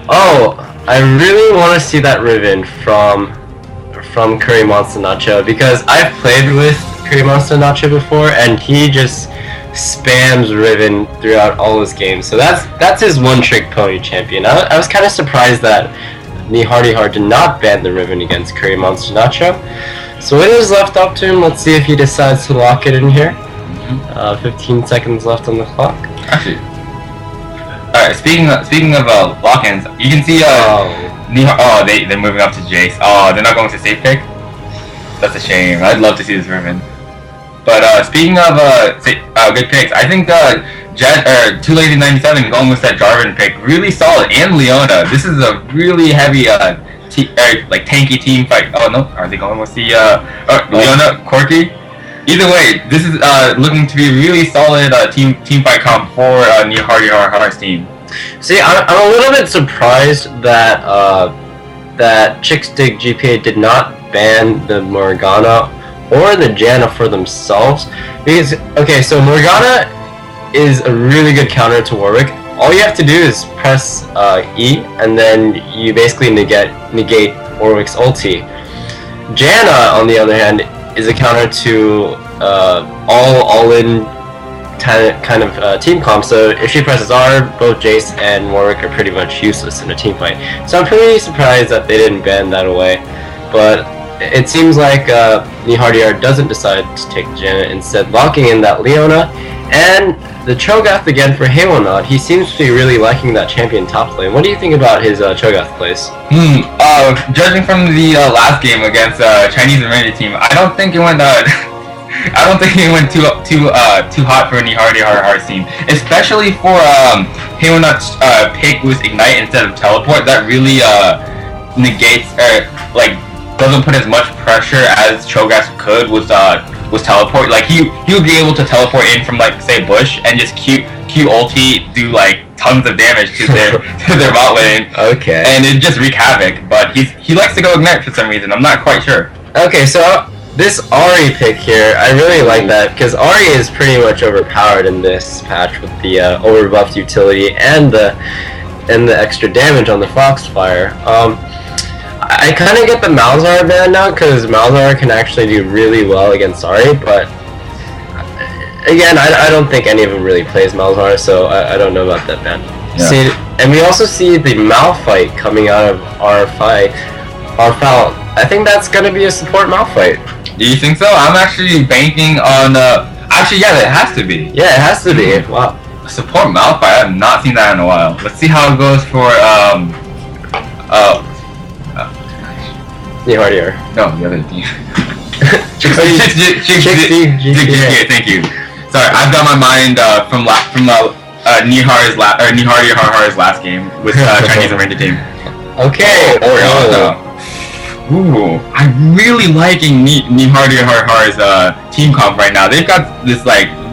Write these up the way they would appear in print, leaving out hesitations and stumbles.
Oh, I really want to see that Riven from Curry Monster Nacho because I've played with Curry Monster Nacho before, and he just spams Riven throughout all his games. So that's his one-trick pony champion. I was kind of surprised that Heart did not ban the Riven against Curry Monster Nacho. So it is left up to him. Let's see if he decides to lock it in here. 15 seconds left on the clock. Actually, alright. Speaking of lock-ins, you can see they're moving up to Jace. Oh, they're not going to safe pick. That's a shame. I'd love to see this Riven. But speaking of good picks, I think Jet or 2Lazy97 going with that Jarvan pick really solid, and Leona. This is a really heavy tanky team fight. Oh no, are they going with the Leona Corky? Either way, this is looking to be a really solid team fight comp for Hardy's team. See, I'm a little bit surprised that that Chickstick GPA did not ban the Morgana or the Janna for themselves, because okay, so Morgana is a really good counter to Warwick. All you have to do is press E, and then you basically negate Warwick's ulti. Janna, on the other hand, is a counter to all-in kind of team comp. So if she presses R, both Jace and Warwick are pretty much useless in a team fight. So I'm pretty surprised that they didn't ban that away. But it seems like Nihardiar doesn't decide to take Janna, instead locking in that Leona. And the Cho'Gath again for Halonaut. He seems to be really liking that champion top lane. What do you think about his Cho'Gath plays? Judging from the last game against Chinese Infinity team, I don't think it went too hot for Nihardiar's team, especially for Halonaut's pick with Ignite instead of Teleport. That really negates doesn't put as much pressure as Cho'Gath could with Teleport. Like he would be able to teleport in from say Bush and just Q ulti, do tons of damage to their bot lane. Okay. And it just wreak havoc. But he likes to go Ignite for some reason. I'm not quite sure. Okay, so this Ahri pick here, I really like that because Ahri is pretty much overpowered in this patch with the overbuffed utility and the extra damage on the Foxfire. I kind of get the Malzahar ban now because Malzahar can actually do really well against Ahri, but again, I don't think any of them really plays Malzahar, so I don't know about that ban. Yeah. See, and we also see the Malphite coming out of our foul. I think that's going to be a support Malphite. Do you think so? I'm actually banking on actually, yeah, it has to be. Yeah, it has to be. Wow. Support Malphite, I have not seen that in a while. Let's see how it goes for Nihardiar. No, the other team. GPA. Thank you. Sorry, I've got my mind from Nihardiar's last game with Chinese Infinity team. Okay. Oriana. Ooh, I'm really liking Nihardiar's team comp right now. They've got this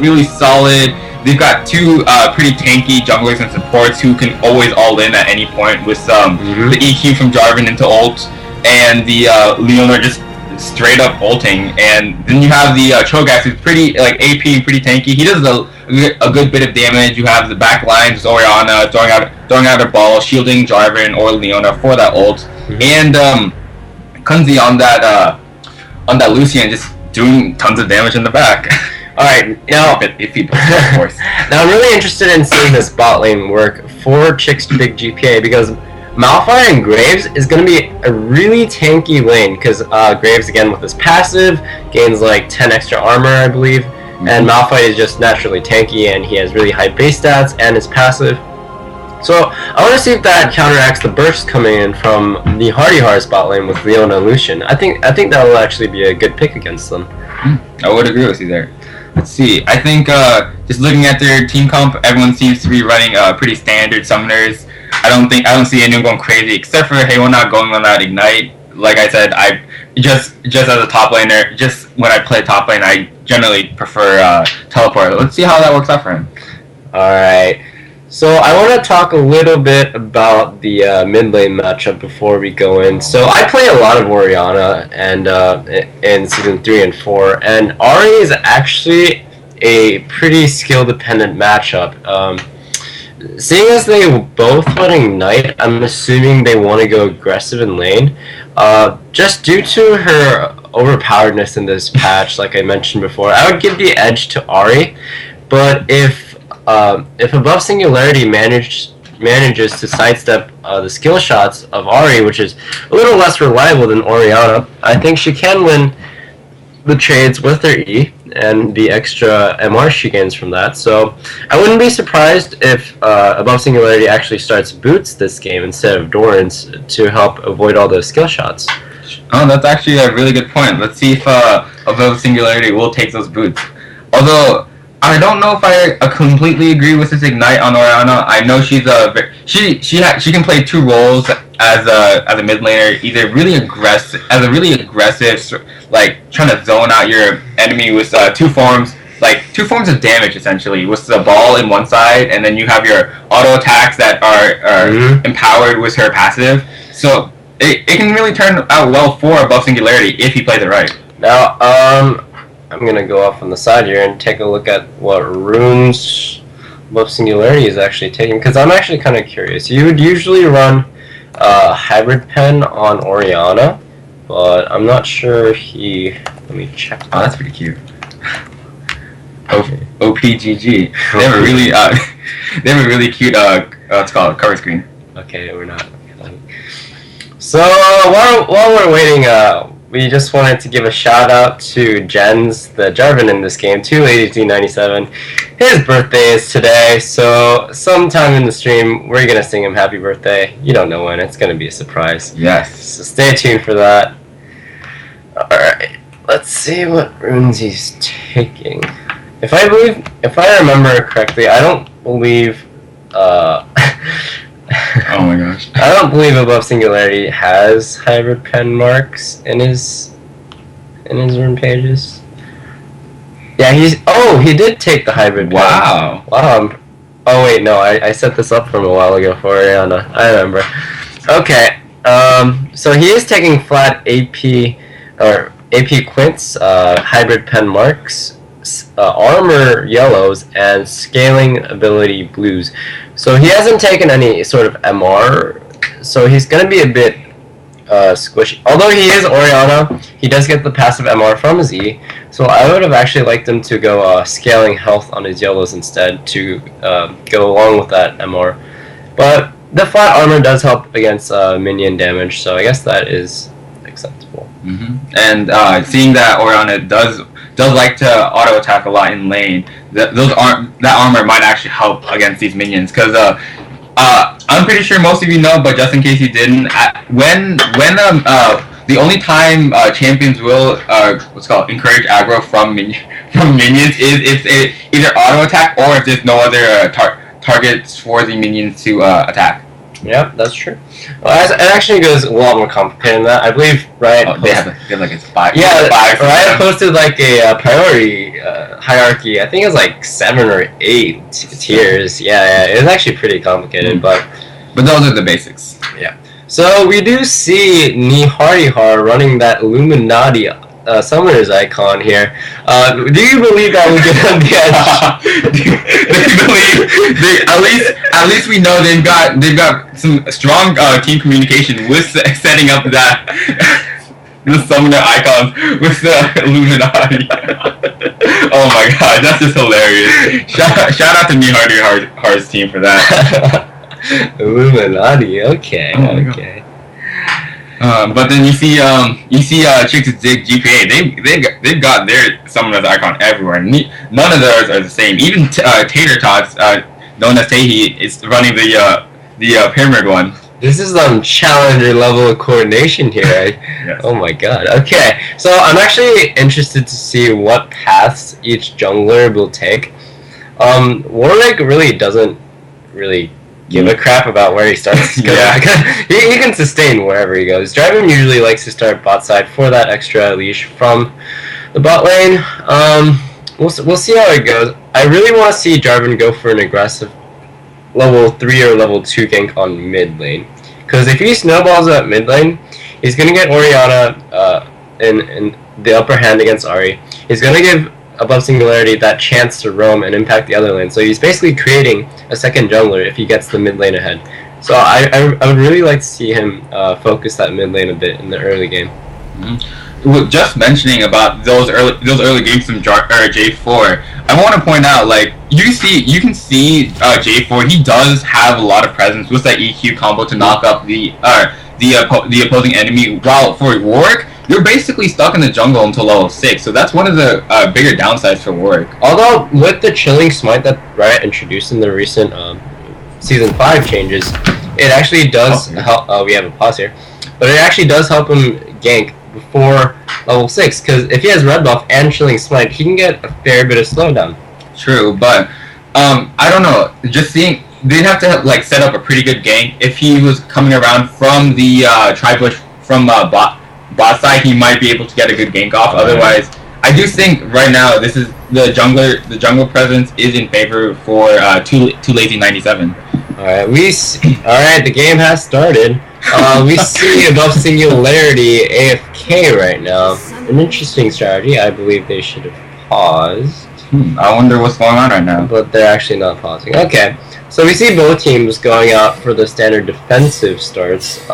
really solid. They've got two pretty tanky junglers and supports who can always all in at any point with the EQ from Jarvan into ult, and the Leona just straight up ulting. And then you have the Cho'Gath, who's pretty AP and pretty tanky. He does a good bit of damage. You have the back lines with Oriana throwing out her ball, shielding Jarvan or Leona for that ult, and Kunzi on that Lucian just doing tons of damage in the back. Alright, now if he plays, of course. Now I'm really interested in seeing this bot lane work for Chick's big GPA, because Malphite and Graves is going to be a really tanky lane, because Graves, again, with his passive, gains 10 extra armor, I believe, and Malphite is just naturally tanky, and he has really high base stats, and his passive. So I want to see if that counteracts the burst coming in from the Hardyhar's bot lane with Leona and Lucian. I think that will actually be a good pick against them. I would agree with you there. Let's see. I think just looking at their team comp, everyone seems to be running pretty standard summoners. I don't see anyone going crazy except for Halonaut going on that Ignite. Like I said, I just as a top laner, just when I play top lane, I generally prefer Teleport. Let's see how that works out for him. Alright. So I want to talk a little bit about the mid lane matchup before we go in. So I play a lot of Oriana and in season 3 and 4, and Ahri is actually a pretty skill dependent matchup. seeing as they both want Ignite, I'm assuming they want to go aggressive in lane. Just due to her overpoweredness in this patch, like I mentioned before, I would give the edge to Ahri. But if Above Singularity manages to sidestep the skill shots of Ahri, which is a little less reliable than Orianna, I think she can win the trades with her E and the extra MR she gains from that. So I wouldn't be surprised if Above Singularity actually starts Boots this game instead of Doran's to help avoid all those skill shots. Oh, that's actually a really good point. Let's see if Above Singularity will take those Boots. Although I don't know if I completely agree with this Ignite on Orianna. I know she can play two roles as a mid laner, either really aggressive, like trying to zone out your enemy with two forms of damage essentially, with the ball in one side, and then you have your auto attacks that are empowered with her passive. So it can really turn out well for Above Singularity if he plays it right. Now, I'm gonna go off on the side here and take a look at what runes Above Singularity is actually taking, because I'm actually kind of curious. You would usually run Hybrid Pen on Orianna, but I'm not sure he. Let me check. Oh, that's pretty cute. OPGG. They have a really they have a really cute what's called cover screen. Okay, we're not. So while we're waiting, we just wanted to give a shout out to Jens, the Jarvan in this game, 28297. His birthday is today, so sometime in the stream we're gonna sing him happy birthday. You don't know when, it's gonna be a surprise. Yes. So stay tuned for that. Alright, let's see what runes he's taking. If I remember correctly, I don't believe oh my gosh. I don't believe Above Singularity has hybrid pen marks in his rune pages. Yeah, he did take the hybrid pen. Wow. Wow. Oh wait, no, I set this up from a while ago for Ariana. I remember. Okay. So he is taking flat AP or AP Quints, hybrid pen marks, armor yellows, and scaling ability blues. So he hasn't taken any sort of MR, so he's going to be a bit squishy. Although he is Orianna, he does get the passive MR from his E, so I would have actually liked him to go scaling health on his yellows instead to go along with that MR. But the flat armor does help against minion damage, so I guess that is acceptable. Mm-hmm. And seeing that Orianna does like to auto attack a lot in lane, that armor might actually help against these minions, because I'm pretty sure most of you know, but just in case you didn't, when the only time champions will encourage aggro from minions is if it either auto attack or if there's no other targets for the minions to attack. Yep, that's true. Well, it actually goes a lot more complicated than that. I believe Riot they have like it's 5. Yeah, Riot posted like a priority hierarchy. I think it was like 7 or 8 tiers. Yeah, it was actually pretty complicated, but those are the basics. Yeah. So we do see Nihardihar running that Illuminati summoner's icon here. Do you believe that will get on the edge? At least we know they've got some strong team communication with setting up that the summoner icons with the Illuminati. Oh my god, that's just hilarious. Shout out to Nihardihar team for that. Illuminati, okay, okay. But then you see Chicks Dig GPA. They've got their summoner's icon everywhere. None of theirs are the same. Even Tater Tots, known as Tahi, is running the pyramid one. This is challenger level of coordination here. Yes. Oh my god. Okay, so I'm actually interested to see what paths each jungler will take. Warwick really doesn't give a crap about where he starts. Yeah. he can sustain wherever he goes. Draven usually likes to start bot side for that extra leash from the bot lane. We'll see how it goes. I really want to see Jarvan go for an aggressive level 3 or level 2 gank on mid lane. Because if he snowballs at mid lane, he's going to get Orianna in the upper hand against Ahri. He's going to give above Singularity that chance to roam and impact the other lane. So he's basically creating a second jungler if he gets the mid lane ahead. So I would really like to see him focus that mid lane a bit in the early game. Just mentioning about those early games from J4, I want to point out, like, you can see J4. He does have a lot of presence with that EQ combo to knock up the opposing enemy. While for Warwick, you're basically stuck in the jungle until level 6, so that's one of the bigger downsides for Warwick. Although with the Chilling Smite that Riot introduced in the recent Season 5 changes, it actually does help. We have a pause here, but it actually does help him gank before level 6, because if he has red buff and Chilling Smite, he can get a fair bit of slowdown. True, but I don't know. Just seeing, they'd have to like set up a pretty good gank. If he was coming around from the tri-bush from bot side, he might be able to get a good gank off. Otherwise, I do think right now this is the jungle presence is in favor for too lazy 97. All right, the game has started. We see above Singularity AFK right now. An interesting strategy. I believe they should have paused. I wonder what's going on right now. But they're actually not pausing. Okay, so we see both teams going out for the standard defensive starts.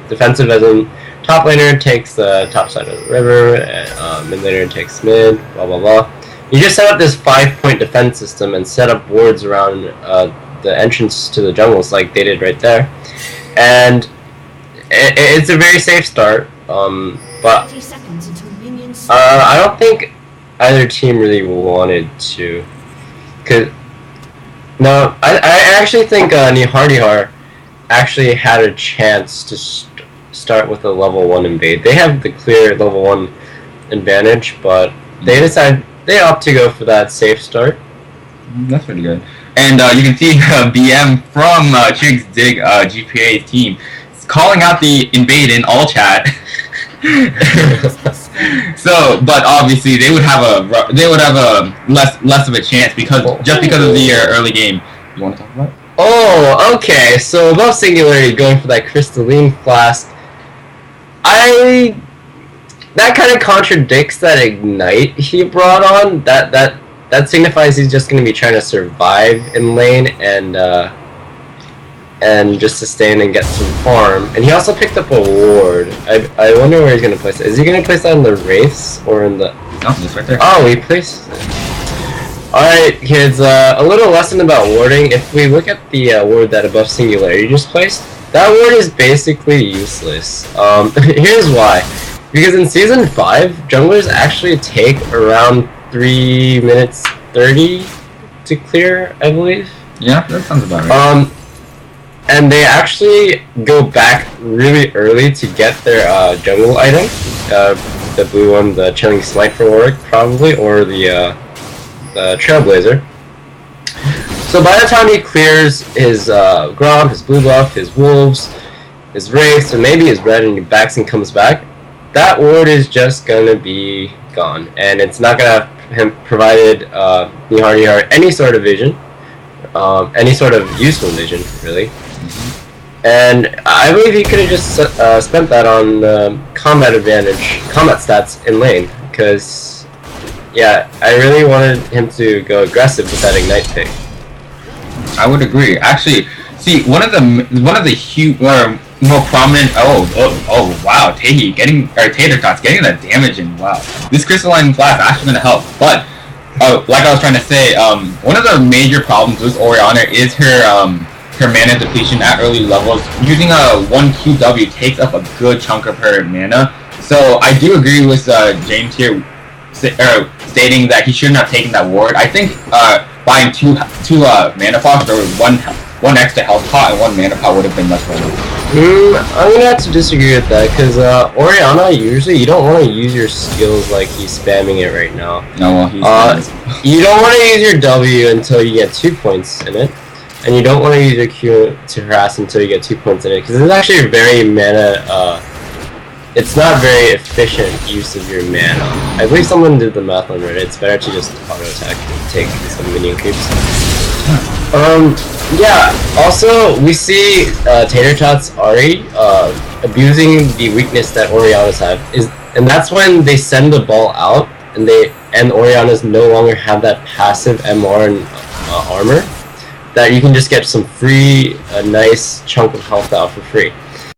Defensive as in top laner takes the top side of the river, and mid laner takes mid, blah blah blah. You just set up this 5-point defense system and set up wards around the entrance to the jungles like they did right there. And it's a very safe start, but I don't think either team really wanted to. I actually think Nihardihar actually had a chance to start with a level 1 invade. They have the clear level 1 advantage, but they opt to go for that safe start. That's pretty good. And you can see BM from Chig's Dig GPA team calling out the invade in all chat. So, but obviously they would have a less of a chance because of the early game. You want to talk about it? Oh, okay. So above Singularity going for that crystalline flask. That kind of contradicts that ignite he brought on. That signifies he's just going to be trying to survive in lane and just sustain and get some farm. And he also picked up a ward. I wonder where he's going to place it. Is he going to place that in the Wraiths or in the... No, just right there. Oh, he placed it. Alright, kids, a little lesson about warding. If we look at the ward that above Singularity just placed, that ward is basically useless. Here's why. Because in Season 5, junglers actually take around 3 minutes 30 to clear, I believe. Yeah, that sounds about right. And they actually go back really early to get their jungle item. The blue one, the Chilling Smite for Warwick, probably, or the Trailblazer. So by the time he clears his Grom, his blue buff, his wolves, his wraiths, and maybe his red, and he backs and comes back, that ward is just gonna be gone, and it's not gonna have him provided Nihar any sort of vision, any sort of useful vision, really. And I believe he could have just spent that on combat stats in lane, because yeah, I really wanted him to go aggressive with that ignite pick. I would agree. Actually, see, one of the huge more prominent. Oh wow, Tater Tots getting that damage in. Wow, this crystalline flask actually gonna help. But like I was trying to say, one of the major problems with Orianna is her mana depletion at early levels. Using a 1 QW takes up a good chunk of her mana. So I do agree with James here, stating that he shouldn't have taken that ward. I think buying two mana pots or one extra health pot and 1 mana pot would have been much better. I'm gonna have to disagree with that, because Orianna, usually you don't want to use your skills like he's spamming it right now. No, well, you don't want to use your W until you get 2 points in it, and you don't want to use your Q to harass until you get 2 points in it, because it's actually very mana. It's not very efficient use of your mana. I believe someone did the math on Reddit. It's better to just auto attack and take some minion creeps. Yeah, also, we see Tater Tots Ari abusing the weakness that Orianna's have, and that's when they send the ball out, and and Orianas no longer have that passive MR and armor, that you can just get some free, a nice chunk of health out for free.